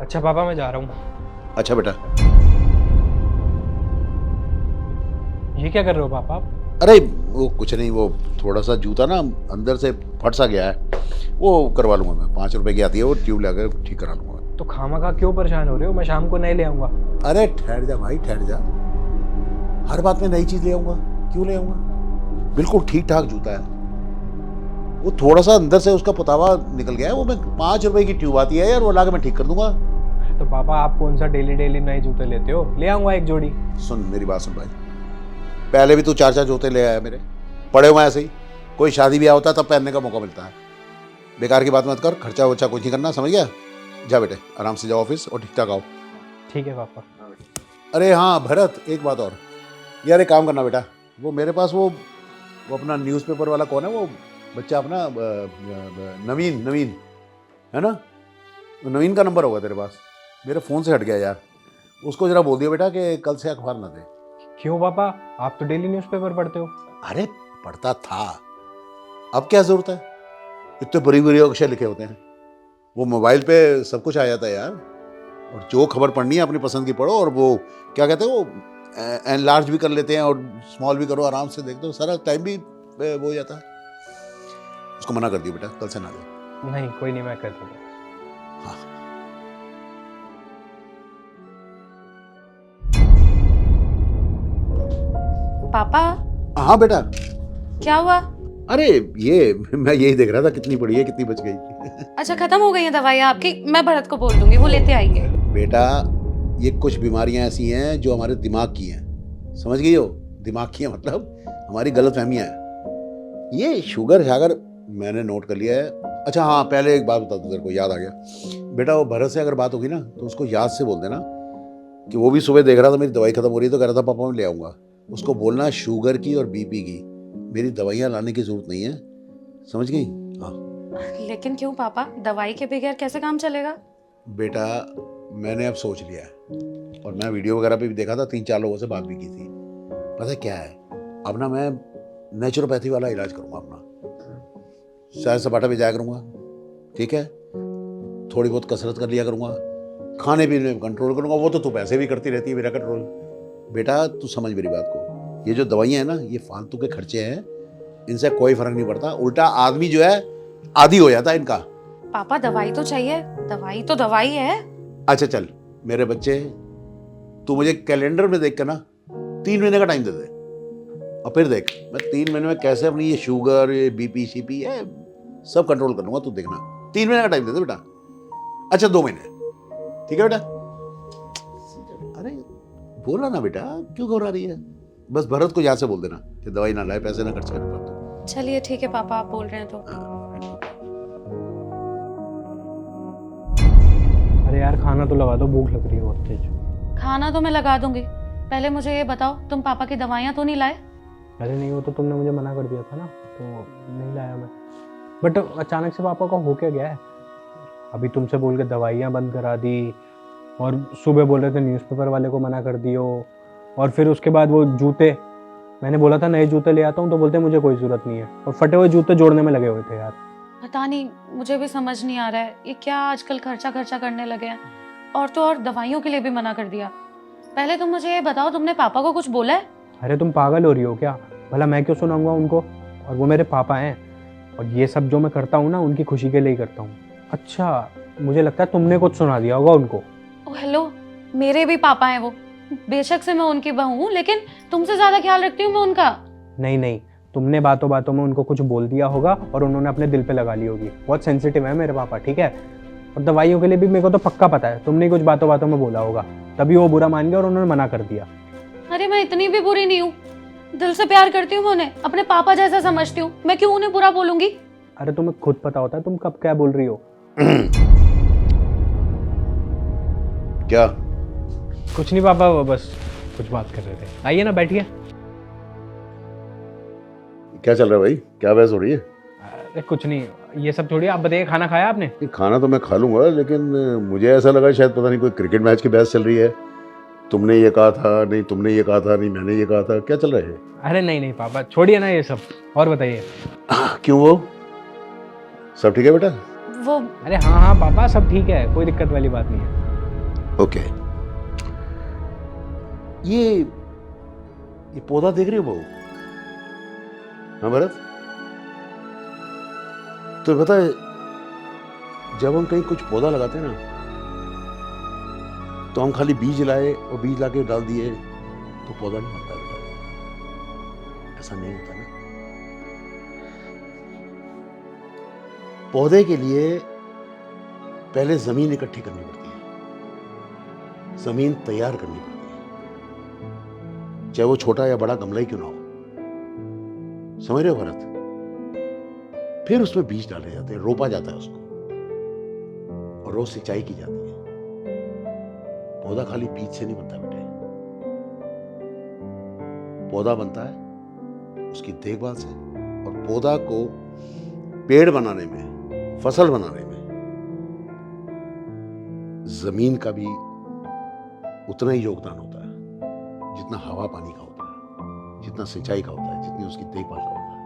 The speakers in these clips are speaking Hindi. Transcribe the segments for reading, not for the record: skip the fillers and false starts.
अच्छा पापा मैं जा रहा हूँ। अच्छा बेटा। ये क्या कर रहे हो पापा आप? अरे वो कुछ नहीं, वो थोड़ा सा जूता ना अंदर से फट सा गया है, वो करवा लूंगा मैं। 5 रुपए की आती है वो, ट्यूब लगा कर ठीक करा लूंगा। तो खामखा क्यों परेशान हो रहे हो? मैं शाम को नए ले आऊंगा। अरे ठहर जा भाई, ठहर जा। हर बात में नई चीज ले आऊंगा? क्यों ले आऊंगा? बिल्कुल ठीक ठाक जूता है। वो थोड़ा सा अंदर से उसका पुतावा निकल गया है, वो मैं 5 रुपए की ट्यूब आती है यार, वो ला के मैं ठीक कर दूंगा। तो पापा आप कौन सा डेली डेली नए जूते लेते हो? ले आऊंगा एक जोड़ी। सुन मेरी बात सुन भाई, पहले भी तू 4 4 जूते ले आया मेरे, पड़े हुए ऐसे ही। कोई शादी ब्याह होता है तब पहनने का मौका मिलता है। बेकार की बात मत कर, खर्चा वर्चा कुछ नहीं करना, समझ गया? जा बेटे आराम से जाओ ऑफिस और ठीक ठाक आओ। ठीक है पापा। अरे हाँ भरत, एक बात और यार, एक काम करना बेटा, वो मेरे पास वो अपना न्यूज़पेपर वाला कौन है वो बच्चा अपना नवीन, नवीन है ना? वो नवीन का नंबर होगा तेरे पास, मेरे फ़ोन से हट गया यार। उसको जरा बोल दियो बेटा कि कल से अखबार ना दे। क्यों पापा, आप तो डेली न्यूज़पेपर पढ़ते हो। अरे पढ़ता था, अब क्या ज़रूरत है? इतने बड़ी बड़ी अक्षर लिखे होते हैं, वो मोबाइल पे सब कुछ आ जाता है यार। और जो खबर पढ़नी है अपनी पसंद की पढ़ो, और वो क्या कहते हैं वो एनलार्ज भी कर लेते हैं और स्मॉल भी करो, आराम से देख दो, सारा टाइम भी वो हो जाता है। उसको मना कर दियो बेटा, कल से ना दे। नहीं कोई नहीं, मैं कर दूंगा। हाँ पापा हाँ बेटा। क्या हुआ? अरे ये मैं यही देख रहा था कितनी पड़ी है, कितनी बच गई। अच्छा खत्म हो गई है दवाइयाँ आपकी? मैं भरत को बोल दूंगी, वो लेते आएंगे। बेटा ये कुछ बीमारियां ऐसी हैं जो हमारे दिमाग की हैं, समझ गई हो? दिमाग की है मतलब हमारी गलत फहमियाँ हैं। ये शुगर शागर मैंने नोट कर लिया है। अच्छा हाँ, पहले एक बात बता दूं, तेरे को याद आ गया बेटा, वो भरत से अगर बात होगी ना तो उसको याद से बोल देना कि वो भी सुबह देख रहा था मेरी दवाई खत्म हो रही है तो कह रहा था पापा मैं ले आऊँगा। उसको बोलना शुगर की और बीपी की मेरी दवाइयाँ लाने की जरूरत नहीं है, समझ गई? हाँ लेकिन क्यों पापा, दवाई के बगैर कैसे काम चलेगा? बेटा मैंने अब सोच लिया है, और मैं वीडियो वगैरह पे भी देखा था, 3 4 लोगों से बात भी की थी। पता है क्या है, अब ना मैं नेचुरोपैथी वाला इलाज करूँगा अपना। सैर सपाटा भी जाया करूँगा, ठीक है? थोड़ी बहुत कसरत कर लिया करूँगा, खाने पीने में कंट्रोल करूँगा। वो तो तू पैसे भी करती रहती है मेरा कंट्रोल। बेटा तू समझ मेरी बात को, ये जो दवाइयाँ हैं ना ये फालतू के खर्चे हैं, इनसे कोई फर्क नहीं पड़ता, उल्टा आदमी जो है आदी हो जाता है इनका। पापा दवाई तो चाहिए, दवाई तो दवाई है। अच्छा चल मेरे बच्चे, तू मुझे कैलेंडर में देख कर ना 3 महीने का टाइम दे दे, और फिर देख मैं 3 महीने में कैसे अपनी ये शुगर, ये बीपी शीपी है सब कंट्रोल कर लूंगा, तू देखना। 3 महीने का टाइम दे दे बेटा। अच्छा 2 महीने, ठीक है बेटा? अरे बोला ना बेटा, क्यों घबरा रही है? बस भरत को यहाँ से बोल देना कि दवाई ना लाए, पैसे ना खर्च कर पाते। चलिए ठीक है पापा, आप बोल रहे हैं तो। अरे यार खाना तो लगा दो, भूख लग रही है बहुत तेज। खाना तो मैं लगा दूंगी, पहले मुझे ये बताओ तुम पापा की दवाइयाँ तो नहीं लाए? अरे नहीं, वो तो तुमने मुझे मना कर दिया था ना, तो नहीं लाया मैं। बट अचानक से पापा का हो क्या गया है? अभी तुमसे बोल के दवाइयाँ बंद करा दी, और सुबह बोल रहे थे न्यूज़पेपर वाले को मना कर दियो, और फिर उसके बाद वो जूते, मैंने बोला था नए जूते ले आता हूँ तो बोलते मुझे कोई ज़रूरत नहीं है, और फटे हुए जूते जोड़ने में लगे हुए थे यार। पता नहीं, मुझे भी समझ नहीं आ रहा है ये क्या आजकल खर्चा खर्चा करने लगे हैं, और तो और दवाइयों के लिए भी मना कर दिया। पहले तुम मुझे ये बताओ, तुमने पापा को कुछ बोला है? अरे तुम पागल हो रही हो क्या? भला मैं क्यों सुनाऊंगा उनको, और वो मेरे पापा हैं, और ये सब जो मैं करता हूँ ना उनकी खुशी के लिए ही करता हूँ। अच्छा मुझे लगता है तुमने कुछ सुना दिया होगा उनको। ओ हेलो, मेरे भी पापा हैं वो, बेशक से मैं उनकी बहू हूँ, लेकिन तुमसे ज्यादा ख्याल रखती हूँ मैं उनका। नहीं नहीं, तुमने बातों बातों में उनको कुछ बोल दिया होगा और उन्होंने अपने दिल पे लगा ली होगी। बहुत सेंसिटिव है मेरे पापा, ठीक है? और दवाइयों के लिए भी मेरे को तो पक्का पता है तुमने कुछ बातों बातों में बोला होगा, तभी वो बुरा मान गया और उन्होंने मना कर दिया। अरे मैं इतनी भी बुरी नहीं हूँ, दिल से प्यार करती हूँ मैं उन्हें, अपने पापा जैसा समझती हूँ, मैं क्यों उन्हें बुरा बोलूंगी? अरे तुम्हें खुद पता होता है तुम कब क्या बोल रही हो। क्या? कुछ नहीं पापा, वो बस कुछ बात कर रहे थे। आइए ना बैठिए। क्या चल रहा है भाई, क्या बहस हो रही है? अरे कुछ नहीं, ये सब छोड़िए, आप बताइए खाना खाया आपने? ये खाना तो मैं खा लूंगा, लेकिन मुझे ऐसा लगा शायद पता नहीं कोई क्रिकेट मैच की बहस चल रही है। तुमने ये कहा था, नहीं तुमने ये कहा था, नहीं मैंने ये कहा था, क्या चल रहा है? अरे नहीं नहीं पापा, छोड़िए ना ये सब, और बताइए। क्यों, वो सब ठीक है बेटा? वो अरे हाँ हाँ पापा, सब ठीक है, कोई दिक्कत वाली बात नहीं है। ओके, ये पौधा देख रही हो बहू? हाँ भरत, तो पता है जब हम कहीं कुछ पौधा लगाते हैं ना, तो हम खाली बीज लाए और बीज लाके डाल दिए तो पौधा नहीं बनता बेटा, ऐसा नहीं होता ना। पौधे के लिए पहले जमीन इकट्ठी करनी पड़ती है, जमीन तैयार करनी पड़ती है, चाहे वो छोटा या बड़ा गमला ही क्यों ना हो, समझ रहे हो भरत? फिर उसमें बीज डाले जाते हैं, रोपा जाता है उसको, और रोज सिंचाई की जाती है। पौधा खाली बीज से नहीं बनता बेटे, पौधा बनता है उसकी देखभाल से, और पौधा को पेड़ बनाने में, फसल बनाने में जमीन का भी उतना ही योगदान होता है जितना हवा पानी का होता है, जितना सिंचाई का होता है, जितनी उसकी देखभाल का होता है।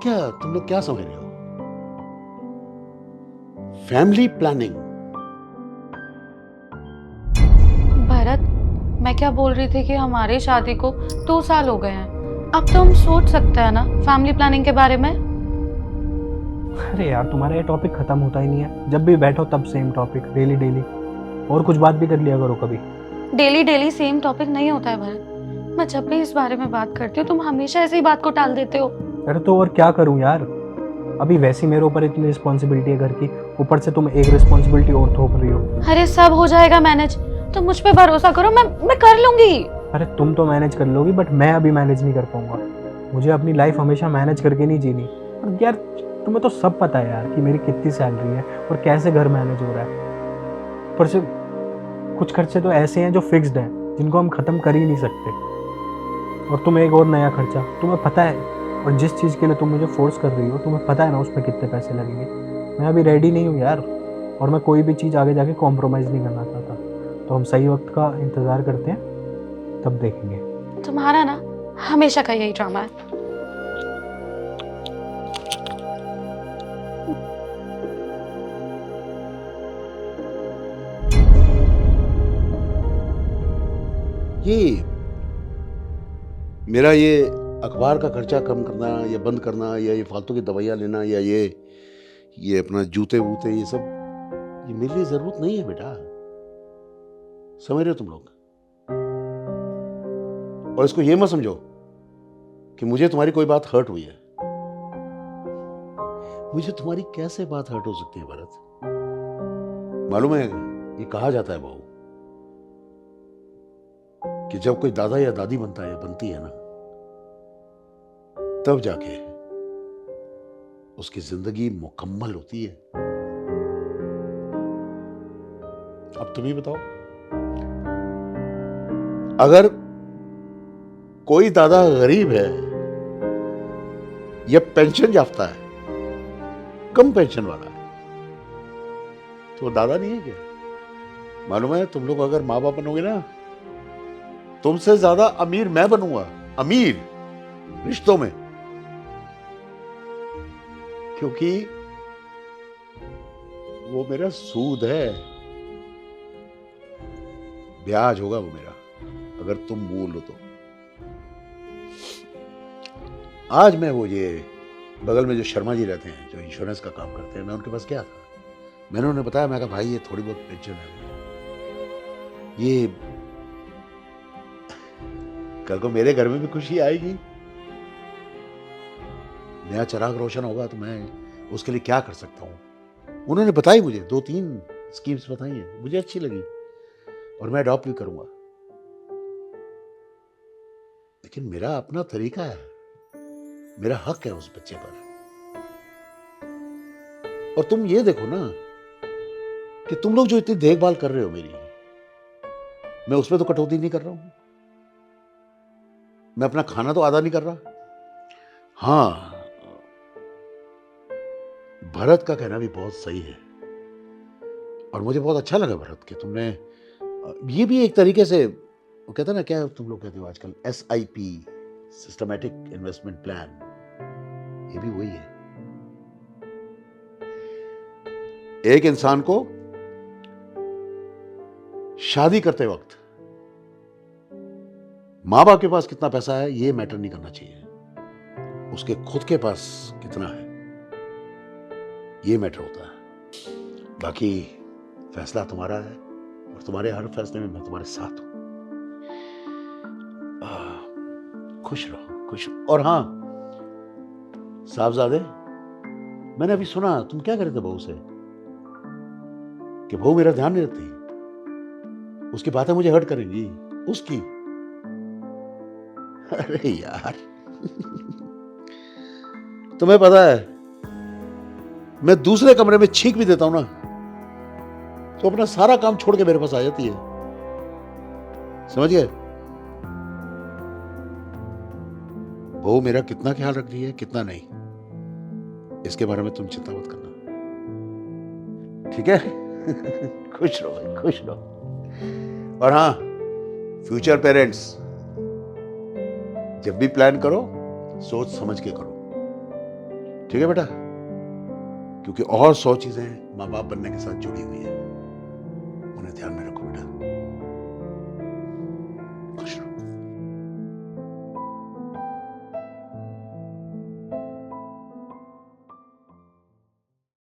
क्या तुम लोग क्या समझ रहे हो? Family planning. भरत, मैं क्या बोल रही थी कि हमारी शादी को 2 साल हो गए हैं। अब तो हम सोच सकते हैं ना फैमिली प्लानिंग के बारे में। अरे यार, तुम्हारा ये टॉपिक खत्म होता ही नहीं है, जब भी बैठो तब सेम टॉपिक, डेली डेली। और कुछ बात भी कर लिया करो कभी। डेली डेली सेम टॉपिक नहीं होता है भरत। मैं जब भी इस बारे में बात करती हूँ तुम हमेशा ऐसी बात को टाल देते हो। अरे तो और क्या करूं यार, अभी वैसी मेरे ऊपर इतनी रिस्पॉन्सिबिलिटी है घर की, ऊपर से तुम एक रिस्पॉन्सिबिलिटी और थोप रही हो। अरे सब हो जाएगा मैनेज, तुम मुझ पे भरोसा करो, मैं कर लूंगी। अरे तुम तो मैनेज कर लोगी, बट मैं अभी मैनेज नहीं कर पाऊंगा। मुझे अपनी लाइफ हमेशा मैनेज करके नहीं जीनी। और यार तुम्हें तो सब पता है यार कि मेरी कितनी सैलरी है और कैसे घर मैनेज हो रहा है। पर से कुछ खर्चे तो ऐसे हैं जो फिक्स्ड हैं, जिनको हम ख़त्म कर ही नहीं सकते। और तुम एक और नया खर्चा, तुम्हें पता है, और जिस चीज़ के लिए तुम मुझे फोर्स कर रही हो तुम्हें पता है ना उसमें कितने पैसे लगेंगे। मैं अभी रेडी नहीं हूँ यार, और मैं कोई भी चीज़ आगे जाके कॉम्प्रोमाइज़ नहीं करना चाहता। तो हम सही वक्त का इंतज़ार करते हैं, तब देखेंगे। तुम्हारा ना हमेशा का यही ड्रामा है। ये मेरा ये अखबार का खर्चा कम करना या बंद करना, या ये फालतू की दवाइयाँ लेना, या ये अपना जूते वूते, ये सब ये मेरे लिए जरूरत नहीं है बेटा, समझ रहे हो तुम लोग? और इसको ये मत समझो कि मुझे तुम्हारी कोई बात हर्ट हुई है। मुझे तुम्हारी कैसे बात हर्ट हो सकती है भरत? मालूम है, ये कहा जाता है बहू कि जब कोई दादा या दादी बनता है या बनती है ना, तब जाके उसकी जिंदगी मुकम्मल होती है। अब तुम ही बताओ, अगर कोई दादा गरीब है या पेंशन याफ्ता है, कम पेंशन वाला है, तो वो दादा नहीं है क्या? मालूम है, तुम लोग अगर माँ बाप बनोगे ना, तुमसे ज्यादा अमीर मैं बनूंगा, अमीर रिश्तों में, क्योंकि वो मेरा सूद है, ब्याज होगा वो मेरा, अगर तुम बोल लो तो। आज मैं वो ये बगल में जो शर्मा जी रहते हैं, जो इंश्योरेंस का काम करते हैं, मैं उनके पास गया था। मैंने उन्हें बताया, मैं कहा भाई ये थोड़ी बहुत पेंशन है, ये कल को मेरे घर में भी खुशी आएगी, नया चिराग रोशन होगा, तो मैं उसके लिए क्या कर सकता हूं। उन्होंने बताई मुझे 2-3 स्कीम्स बताई हैं, मुझे अच्छी लगी और मैं अडॉप्ट भी करूंगा। लेकिन मेरा अपना तरीका है, मेरा हक है उस बच्चे पर। और तुम ये देखो ना कि तुम लोग जो इतनी देखभाल कर रहे हो मेरी, मैं उसमें तो कटौती नहीं कर रहा हूं, मैं अपना खाना तो आधा नहीं कर रहा। हाँ, भरत का कहना भी बहुत सही है, और मुझे बहुत अच्छा लगा भरत कि तुमने ये भी एक तरीके से, वो कहते हैं ना, क्या तुम लोग कहते हो आजकल, SIP, सिस्टमैटिक इन्वेस्टमेंट प्लान, ये भी वही है। एक इंसान को शादी करते वक्त मां बाप के पास कितना पैसा है ये मैटर नहीं करना चाहिए, उसके खुद के पास कितना है ये मैटर होता है। बाकी फैसला तुम्हारा है और तुम्हारे हर फैसले में मैं तुम्हारे साथ हूं। खुश रहो, खुश रहो। और हाँ साहबजादे, मैंने अभी सुना तुम क्या करे थे बहू से, कि बहू मेरा ध्यान नहीं रखती, उसकी बातें मुझे हर्ट करेंगी उसकी। अरे यार तुम्हें पता है मैं दूसरे कमरे में छींक भी देता हूं ना तो अपना सारा काम छोड़ के मेरे पास आ जाती है, समझ गए? बहू मेरा कितना ख्याल रख रही है कितना नहीं, इसके बारे में तुम चिंता मत करना, ठीक है? खुश रहो भाई, खुश रहो। और हाँ फ्यूचर पेरेंट्स, जब भी प्लान करो सोच समझ के करो, ठीक है बेटा? क्योंकि और 100 चीजें माँ बाप बनने के साथ जुड़ी हुई है, उन्हें ध्यान में रखो बेटा।